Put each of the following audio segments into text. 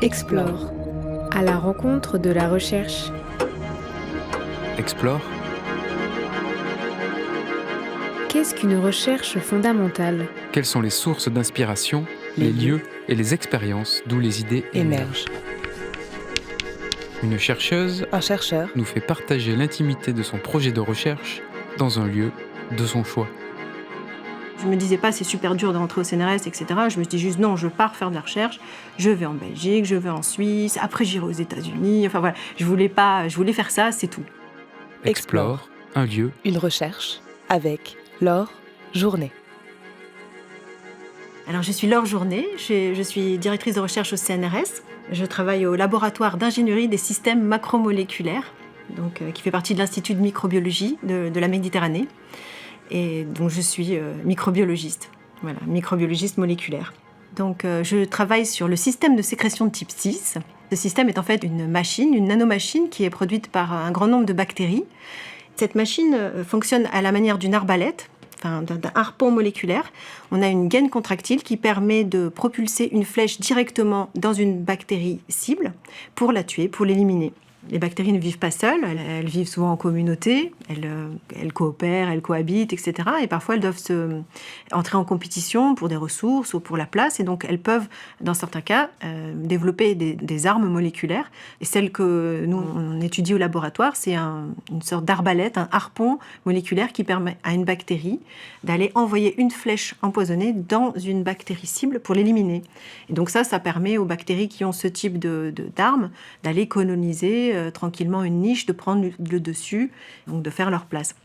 Explore, à la rencontre de la recherche. Explore. Qu'est-ce qu'une recherche fondamentale ? Quelles sont les sources d'inspiration, les lieux et les expériences d'où les idées émergent. Une chercheuse, Un chercheur, nous fait partager l'intimité de son projet de recherche dans un lieu de son choix. Je me disais pas c'est super dur de rentrer au CNRS, etc. Je me dis juste non, je pars faire de la recherche, je vais en Belgique, je vais en Suisse, après j'irai aux États-Unis. Enfin voilà, je voulais faire ça, c'est tout. Explore, un lieu, une recherche, avec Laure Journet. Alors je suis Laure Journet, je suis directrice de recherche au CNRS. Je travaille au laboratoire d'ingénierie des systèmes macromoléculaires, donc, qui fait partie de l'Institut de microbiologie de la Méditerranée. Et donc je suis microbiologiste, voilà, microbiologiste moléculaire. Donc je travaille sur le système de sécrétion de type 6. Ce système est en fait une machine, une nanomachine qui est produite par un grand nombre de bactéries. Cette machine fonctionne à la manière d'une arbalète, enfin d'un harpon moléculaire. On a une gaine contractile qui permet de propulser une flèche directement dans une bactérie cible pour la tuer, pour l'éliminer. Les bactéries ne vivent pas seules, elles vivent souvent en communauté, elles coopèrent, elles cohabitent, etc. Et parfois, elles doivent entrer en compétition pour des ressources ou pour la place. Et donc, elles peuvent, dans certains cas, développer des armes moléculaires. Et celle que nous, on étudie au laboratoire, c'est une sorte d'arbalète, un harpon moléculaire qui permet à une bactérie d'aller envoyer une flèche empoisonnée dans une bactérie cible pour l'éliminer. Et donc ça permet aux bactéries qui ont ce type d'armes d'aller coloniser tranquillement une niche, de prendre le dessus, donc de faire leur place.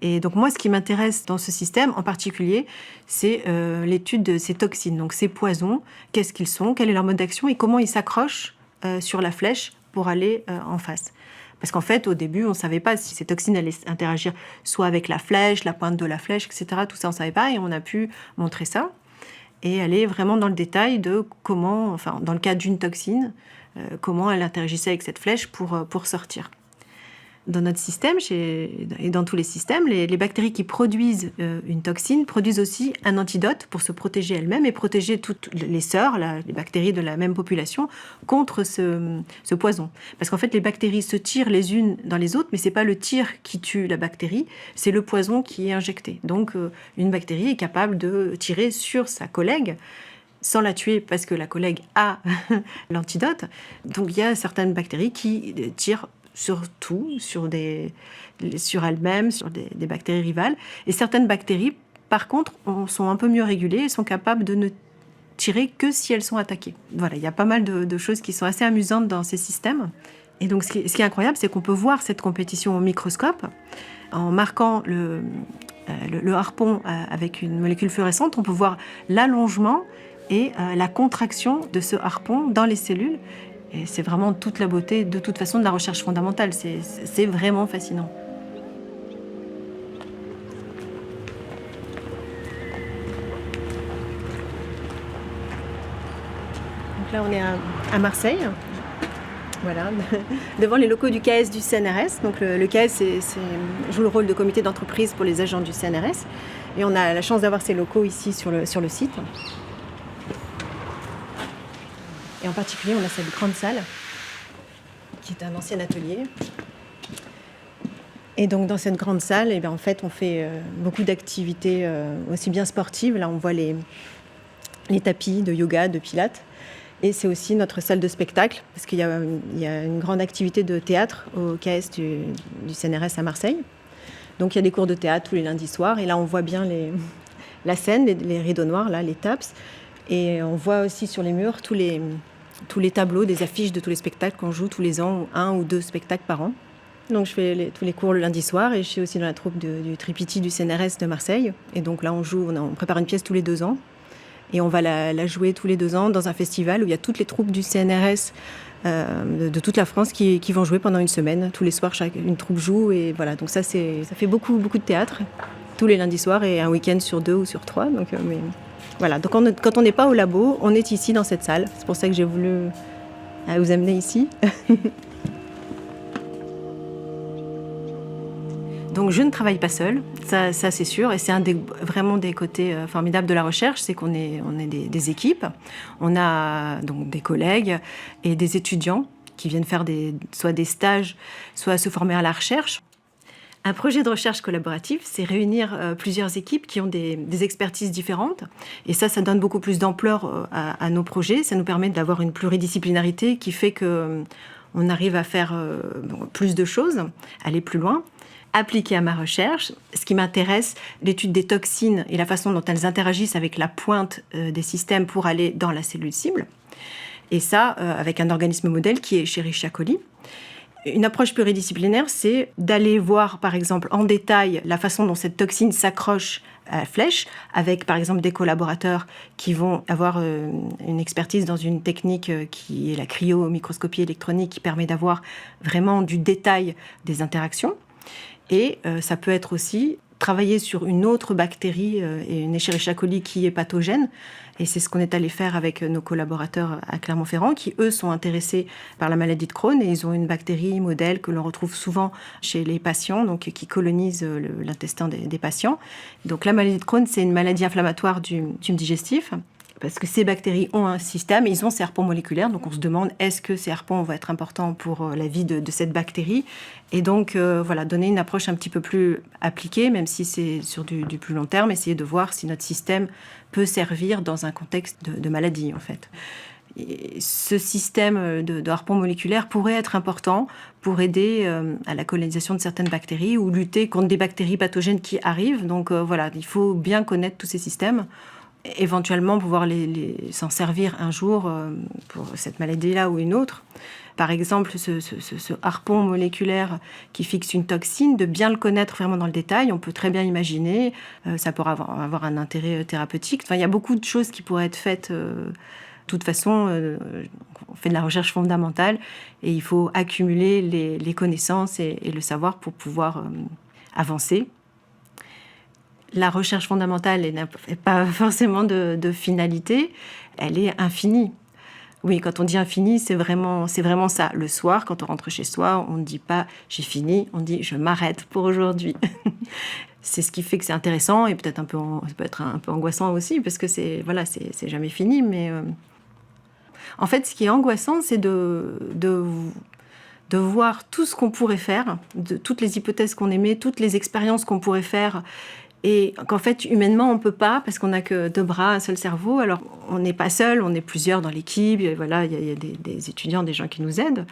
Et donc moi, ce qui m'intéresse dans ce système en particulier, c'est l'étude de ces toxines, donc ces poisons, qu'est-ce qu'ils sont, quel est leur mode d'action et comment ils s'accrochent sur la flèche pour aller en face. Parce qu'en fait, au début, on ne savait pas si ces toxines allaient interagir soit avec la flèche, la pointe de la flèche, etc. Tout ça, on ne savait pas et on a pu montrer ça et aller vraiment dans le détail de comment, enfin, dans le cas d'une toxine, comment elle interagissait avec cette flèche pour sortir. Dans notre système, et dans tous les systèmes, les bactéries qui produisent une toxine produisent aussi un antidote pour se protéger elles-mêmes et protéger toutes les sœurs, les bactéries de la même population, contre ce poison. Parce qu'en fait, les bactéries se tirent les unes dans les autres, mais ce n'est pas le tir qui tue la bactérie, c'est le poison qui est injecté. Donc, une bactérie est capable de tirer sur sa collègue, sans la tuer parce que la collègue a l'antidote. Donc il y a certaines bactéries qui tirent sur tout, sur elles-mêmes, sur des bactéries rivales. Et certaines bactéries, par contre, sont un peu mieux régulées et sont capables de ne tirer que si elles sont attaquées. Voilà, il y a pas mal de choses qui sont assez amusantes dans ces systèmes. Et donc ce qui est incroyable, c'est qu'on peut voir cette compétition au microscope en marquant le harpon avec une molécule fluorescente. On peut voir l'allongement et la contraction de ce harpon dans les cellules. Et c'est vraiment toute la beauté, de toute façon, de la recherche fondamentale. C'est vraiment fascinant. Donc là, on est à Marseille. Voilà, devant les locaux du CAES du CNRS. Donc le CAES joue le rôle de comité d'entreprise pour les agents du CNRS. Et on a la chance d'avoir ces locaux ici sur le site. Et en particulier, on a cette grande salle, qui est un ancien atelier. Et donc, dans cette grande salle, eh bien, en fait, on fait beaucoup d'activités aussi bien sportives. Là, on voit les tapis de yoga, de pilates. Et c'est aussi notre salle de spectacle, parce qu'il y a une grande activité de théâtre au CAES du CNRS à Marseille. Donc, il y a des cours de théâtre tous les lundis soirs. Et là, on voit bien la scène, les rideaux noirs, là, les taps. Et on voit aussi sur les murs tous les tableaux, des affiches de tous les spectacles qu'on joue tous les ans, 1 ou 2 spectacles par an. Donc je fais tous les cours le lundi soir et je suis aussi dans la troupe du Tripiti du CNRS de Marseille. Et donc là, on prépare une pièce tous les 2 ans. Et on va la jouer tous les 2 ans dans un festival où il y a toutes les troupes du CNRS de toute la France qui vont jouer pendant une semaine. Tous les soirs, une troupe joue. Et voilà, donc ça fait beaucoup de théâtre, tous les lundis soirs et un week-end sur 2 ou sur 3. Donc, voilà, donc quand on n'est pas au labo, on est ici dans cette salle. C'est pour ça que j'ai voulu vous amener ici. Donc je ne travaille pas seule, ça c'est sûr, et c'est vraiment des côtés formidables de la recherche, c'est qu'on est des équipes, on a donc des collègues et des étudiants qui viennent faire soit des stages, soit se former à la recherche. Un projet de recherche collaboratif, c'est réunir plusieurs équipes qui ont des expertises différentes. Et ça donne beaucoup plus d'ampleur à nos projets. Ça nous permet d'avoir une pluridisciplinarité qui fait qu'on arrive à faire plus de choses, aller plus loin. Appliqué à ma recherche, ce qui m'intéresse, l'étude des toxines et la façon dont elles interagissent avec la pointe des systèmes pour aller dans la cellule cible. Et ça, avec un organisme modèle qui est Escherichia coli. Une approche pluridisciplinaire, c'est d'aller voir, par exemple, en détail la façon dont cette toxine s'accroche à la flèche, avec, par exemple, des collaborateurs qui vont avoir une expertise dans une technique qui est la cryomicroscopie électronique, qui permet d'avoir vraiment du détail des interactions. Et ça peut être aussi travailler sur une autre bactérie et une Escherichia coli qui est pathogène. Et c'est ce qu'on est allé faire avec nos collaborateurs à Clermont-Ferrand, qui, eux, sont intéressés par la maladie de Crohn. Et ils ont une bactérie modèle que l'on retrouve souvent chez les patients, donc qui colonise l'intestin des patients. Donc la maladie de Crohn, c'est une maladie inflammatoire du tube digestif, parce que ces bactéries ont un système et ils ont ces harpons moléculaires. Donc on se demande, est-ce que ces harpons vont être importants pour la vie de cette bactérie ? Et donc voilà, donner une approche un petit peu plus appliquée, même si c'est sur du plus long terme, essayer de voir si notre système peut servir dans un contexte de maladie, en fait. Et ce système de harpons moléculaires pourrait être important pour aider à la colonisation de certaines bactéries ou lutter contre des bactéries pathogènes qui arrivent. Donc voilà, il faut bien connaître tous ces systèmes, éventuellement pouvoir s'en servir un jour pour cette maladie-là ou une autre. Par exemple, ce harpon moléculaire qui fixe une toxine, de bien le connaître vraiment dans le détail, on peut très bien imaginer, ça pourrait avoir un intérêt thérapeutique. Enfin, il y a beaucoup de choses qui pourraient être faites. De toute façon, on fait de la recherche fondamentale et il faut accumuler les connaissances et le savoir pour pouvoir avancer. La recherche fondamentale n'est pas forcément de finalité, elle est infinie. Oui, quand on dit infini, c'est vraiment ça. Le soir, quand on rentre chez soi, on ne dit pas « j'ai fini », on dit « je m'arrête pour aujourd'hui ». C'est ce qui fait que c'est intéressant et peut-être ça peut être un peu angoissant aussi, parce que c'est jamais fini. Mais en fait, ce qui est angoissant, c'est de voir tout ce qu'on pourrait faire, de toutes les hypothèses qu'on émet, toutes les expériences qu'on pourrait faire, et qu'en fait, humainement, on ne peut pas, parce qu'on n'a que 2 bras, un seul cerveau. Alors, on n'est pas seul, on est plusieurs dans l'équipe. Voilà, il y a des étudiants, des gens qui nous aident.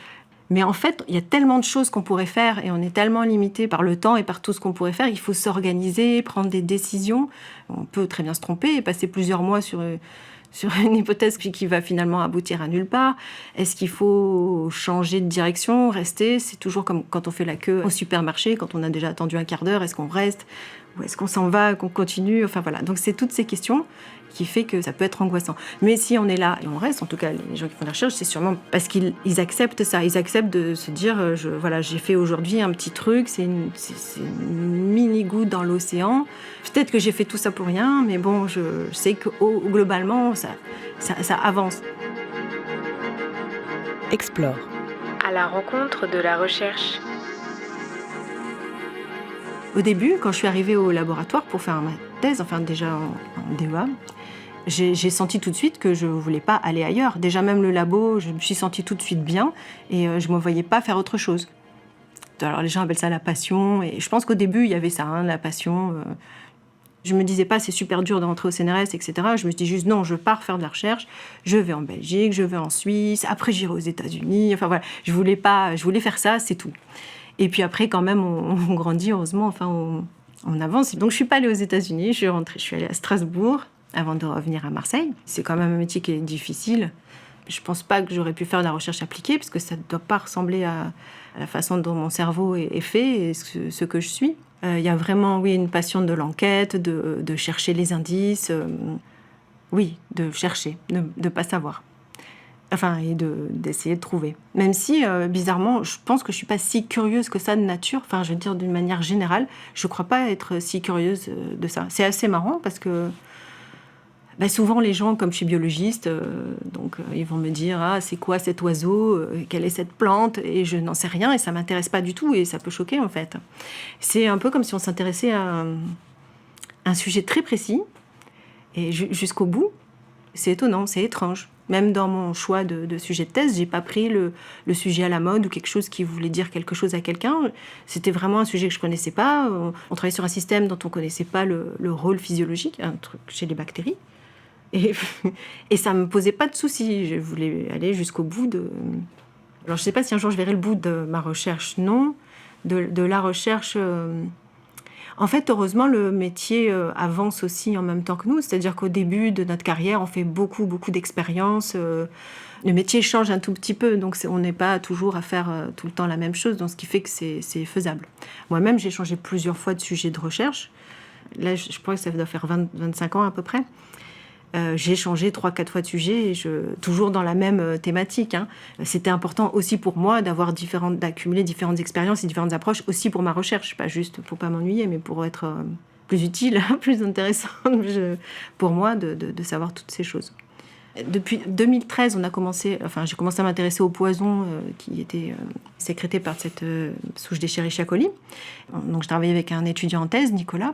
Mais en fait, il y a tellement de choses qu'on pourrait faire, et on est tellement limité par le temps et par tout ce qu'on pourrait faire. Il faut s'organiser, prendre des décisions. On peut très bien se tromper et passer plusieurs mois sur une hypothèse qui va finalement aboutir à nulle part. Est-ce qu'il faut changer de direction, rester ? C'est toujours comme quand on fait la queue au supermarché, quand on a déjà attendu un quart d'heure, est-ce qu'on reste ? Ou est-ce qu'on s'en va, qu'on continue ? Enfin voilà, donc c'est toutes ces questions qui fait que ça peut être angoissant. Mais si on est là et on reste, en tout cas les gens qui font la recherche, c'est sûrement parce qu'ils acceptent ça. Ils acceptent de se dire, j'ai fait aujourd'hui un petit truc, c'est une mini-goutte dans l'océan. Peut-être que j'ai fait tout ça pour rien, mais bon, je sais que globalement, ça avance. Explore. À la rencontre de la recherche. Au début, quand je suis arrivée au laboratoire pour faire ma thèse, enfin déjà en DEA, j'ai senti tout de suite que je ne voulais pas aller ailleurs. Déjà même le labo, je me suis sentie tout de suite bien et je ne me voyais pas faire autre chose. Alors les gens appellent ça la passion, et je pense qu'au début, il y avait ça, la passion. Je ne me disais pas c'est super dur de rentrer au CNRS, etc. Je me dis juste non, je pars faire de la recherche, je vais en Belgique, je vais en Suisse, après j'irai aux États-Unis. Enfin voilà, je voulais faire ça, c'est tout. Et puis après, quand même, on grandit, heureusement, enfin, on avance. Donc, je ne suis pas allée aux États-Unis, je suis allée à Strasbourg avant de revenir à Marseille. C'est quand même un métier qui est difficile. Je ne pense pas que j'aurais pu faire de la recherche appliquée, parce que ça ne doit pas ressembler à la façon dont mon cerveau est fait et ce que je suis. Il y a vraiment, oui, une passion de l'enquête, de chercher les indices. Oui, de chercher, de ne pas savoir. Enfin, et d'essayer de trouver. Même si, bizarrement, je pense que je ne suis pas si curieuse que ça de nature. Enfin, je veux dire, d'une manière générale, je ne crois pas être si curieuse de ça. C'est assez marrant parce que Souvent, les gens, comme je suis biologiste, ils vont me dire « Ah, c'est quoi cet oiseau ? Quelle est cette plante ?» Et je n'en sais rien et ça ne m'intéresse pas du tout et ça peut choquer en fait. C'est un peu comme si on s'intéressait à un sujet très précis et jusqu'au bout. C'est étonnant, c'est étrange. Même dans mon choix de sujet de thèse, j'ai pas pris le sujet à la mode ou quelque chose qui voulait dire quelque chose à quelqu'un. C'était vraiment un sujet que je connaissais pas. On travaillait sur un système dont on connaissait pas le rôle physiologique, un truc chez les bactéries. Et ça me posait pas de soucis. Je voulais aller jusqu'au bout de... Alors je sais pas si un jour je verrai le bout de ma recherche, non. De la recherche... En fait, heureusement, le métier avance aussi en même temps que nous. C'est-à-dire qu'au début de notre carrière, on fait beaucoup d'expériences. Le métier change un tout petit peu, donc on n'est pas toujours à faire tout le temps la même chose, donc ce qui fait que c'est faisable. Moi-même, j'ai changé plusieurs fois de sujet de recherche. Là, je crois que ça doit faire 25 ans à peu près. J'ai changé 3-4 fois de sujet, toujours dans la même thématique. C'était important aussi pour moi d'accumuler différentes expériences et différentes approches, aussi pour ma recherche, pas juste pour pas m'ennuyer, mais pour être plus utile, plus intéressante pour moi de savoir toutes ces choses. Depuis 2013, j'ai commencé à m'intéresser aux poisons qui étaient sécrétés par cette souche d'Escherichia coli. Donc, je travaillais avec un étudiant en thèse, Nicolas,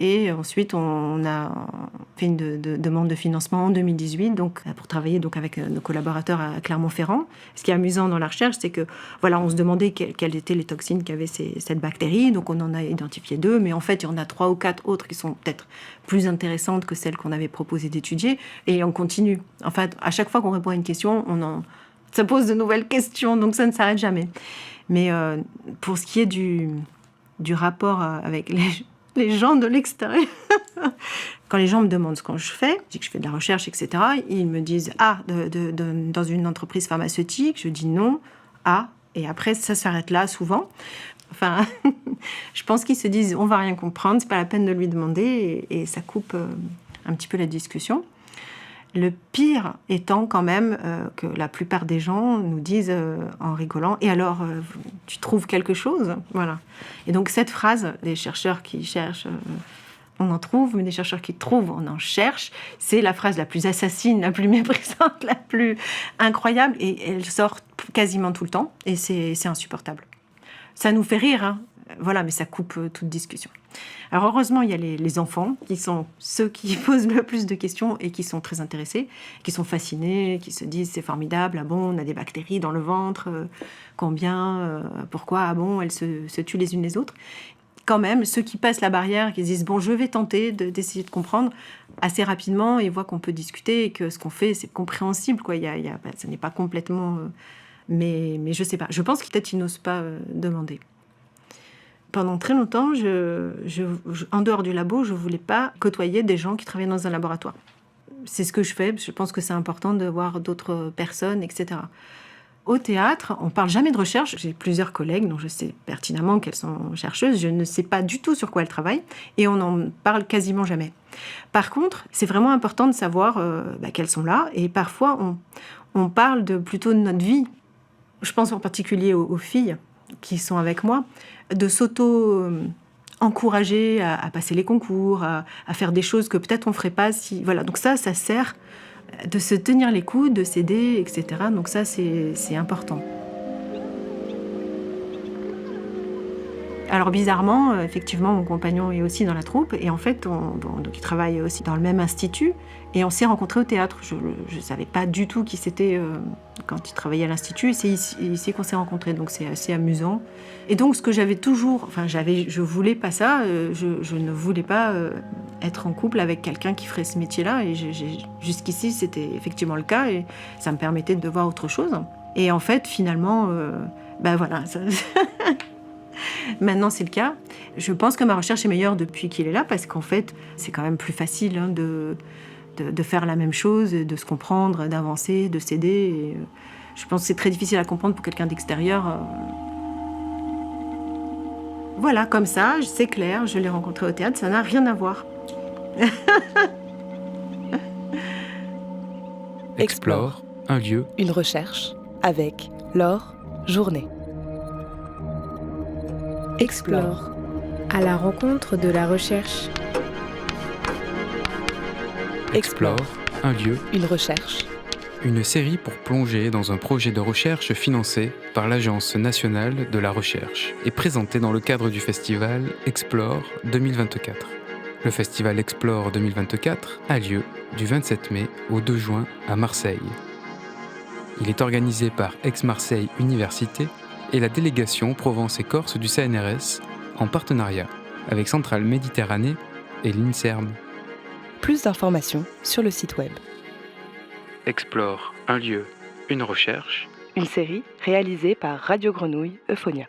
et ensuite on a fait une demande de financement en 2018 donc, pour travailler donc, avec nos collaborateurs à Clermont-Ferrand. Ce qui est amusant dans la recherche, c'est que on se demandait quelles étaient les toxines qu'avait cette bactérie, donc on en a identifié 2, mais en fait il y en a 3 ou 4 autres qui sont peut-être plus intéressantes que celles qu'on avait proposé d'étudier, et on continue. En fait, à chaque fois qu'on répond à une question, ça pose de nouvelles questions, donc ça ne s'arrête jamais. Mais pour ce qui est du rapport avec les gens de l'extérieur, quand les gens me demandent ce que je fais, je dis que je fais de la recherche, etc., ils me disent « Ah, dans une entreprise pharmaceutique ?» Je dis « Non, ah », et après ça s'arrête là souvent. Enfin, je pense qu'ils se disent « On va rien comprendre, c'est pas la peine de lui demander », et ça coupe un petit peu la discussion. Le pire étant quand même que la plupart des gens nous disent en rigolant « Et alors, tu trouves quelque chose ?» Voilà. Et donc cette phrase, des chercheurs qui cherchent, on en trouve, mais des chercheurs qui trouvent, on en cherche, c'est la phrase la plus assassine, la plus méprisante, la plus incroyable, et elle sort quasiment tout le temps, et c'est insupportable. Ça nous fait rire, voilà, mais ça coupe toute discussion. Alors heureusement, il y a les enfants qui sont ceux qui posent le plus de questions et qui sont très intéressés, qui sont fascinés, qui se disent c'est formidable, ah bon, on a des bactéries dans le ventre, combien, pourquoi, ah bon, elles se tuent les unes les autres. Quand même, ceux qui passent la barrière, qui se disent bon, je vais tenter d'essayer de comprendre assez rapidement et voient qu'on peut discuter et que ce qu'on fait c'est compréhensible, quoi. Ça n'est pas complètement, mais je sais pas. Je pense qu'ils peut-être ils n'osent pas demander. Pendant très longtemps, en dehors du labo, je ne voulais pas côtoyer des gens qui travaillaient dans un laboratoire. C'est ce que je fais, je pense que c'est important de voir d'autres personnes, etc. Au théâtre, on ne parle jamais de recherche. J'ai plusieurs collègues dont je sais pertinemment qu'elles sont chercheuses. Je ne sais pas du tout sur quoi elles travaillent et on n'en parle quasiment jamais. Par contre, c'est vraiment important de savoir qu'elles sont là et parfois on parle plutôt de notre vie. Je pense en particulier aux filles qui sont avec moi, de s'auto-encourager à passer les concours, à faire des choses que peut-être on ne ferait pas si... Voilà, donc ça sert de se tenir les coudes, de s'aider, etc. Donc ça, c'est important. Alors bizarrement, effectivement, mon compagnon est aussi dans la troupe et en fait, donc il travaille aussi dans le même institut et on s'est rencontrés au théâtre. Je ne savais pas du tout qui c'était quand il travaillait à l'institut et c'est ici qu'on s'est rencontrés, donc c'est assez amusant. Et donc ce que j'avais toujours, je voulais pas ça, je ne voulais pas être en couple avec quelqu'un qui ferait ce métier-là et jusqu'ici c'était effectivement le cas et ça me permettait de voir autre chose. Et en fait, finalement, voilà... Ça... Maintenant, c'est le cas. Je pense que ma recherche est meilleure depuis qu'il est là parce qu'en fait, c'est quand même plus facile de faire la même chose, de se comprendre, d'avancer, de s'aider. Et je pense que c'est très difficile à comprendre pour quelqu'un d'extérieur. Voilà, comme ça, c'est clair, je l'ai rencontré au théâtre, ça n'a rien à voir. Explore, un lieu, une recherche avec Laure Journet. Explore, à la rencontre de la recherche. Explore, un lieu, une recherche. une série pour plonger dans un projet de recherche financé par l'Agence nationale de la recherche et présenté dans le cadre du festival Explore 2024. Le festival Explore 2024 a lieu du 27 mai au 2 juin à Marseille. Il est organisé par Aix-Marseille Université et la délégation Provence et Corse du CNRS en partenariat avec Centrale Méditerranée et l'INSERM. Plus d'informations sur le site web. Explore, un lieu, une recherche. Une série réalisée par Radio Grenouille Euphonia.